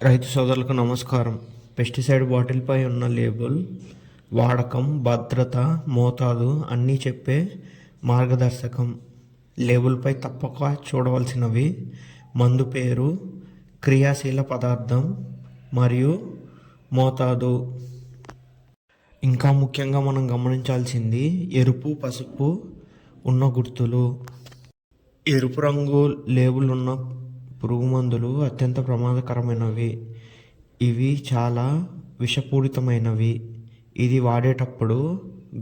రైతు సోదరులకు నమస్కారం. పెస్టిసైడ్ బాటిల్పై ఉన్న లేబుల్ వాడకం, భద్రత, మోతాదు అన్నీ చెప్పే మార్గదర్శకం. లేబుల్పై తప్పక చూడవలసినవి: మందు పేరు, క్రియాశీల పదార్థం మరియు మోతాదు. ఇంకా ముఖ్యంగా మనం గమనించాల్సింది ఎరుపు, పసుపు ఉన్న గుర్తులు. ఎరుపు రంగు లేబుల్ ఉన్న పురుగుమందులు అత్యంత ప్రమాదకరమైనవి. ఇవి చాలా విషపూరితమైనవి. ఇది వాడేటప్పుడు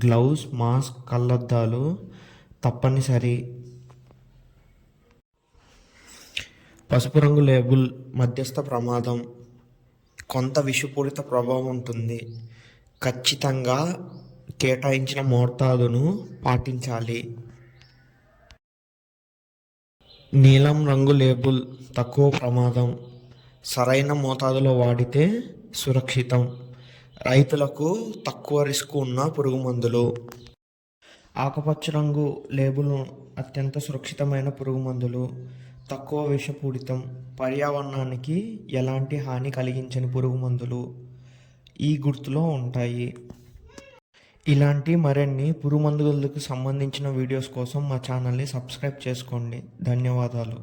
గ్లౌస్, మాస్క్, కళ్ళద్దాలు తప్పనిసరి. పసుపు రంగు లేబుల్ మధ్యస్థ ప్రమాదం, కొంత విషపూరిత ప్రభావం ఉంటుంది. ఖచ్చితంగా కేటాయించిన మోతాదును పాటించాలి. నీలం రంగు లేబుల్ తక్కువ ప్రమాదం, సరైన మోతాదులో వాడితే సురక్షితం. రైతులకు తక్కువ రిస్క్ ఉన్న పురుగుమందులు. ఆకుపచ్చ రంగు లేబుల్ అత్యంత సురక్షితమైన పురుగుమందులు, తక్కువ విషపూరితం, పర్యావరణానికి ఎలాంటి హాని కలిగించని పురుగుమందులు ఈ గుర్తులో ఉంటాయి. ఇలాంటి మరిన్ని పురుగుమందులకు సంబంధించిన వీడియోస్ కోసం మా ఛానల్ని సబ్స్క్రైబ్ చేసుకోండి. ధన్యవాదాలు.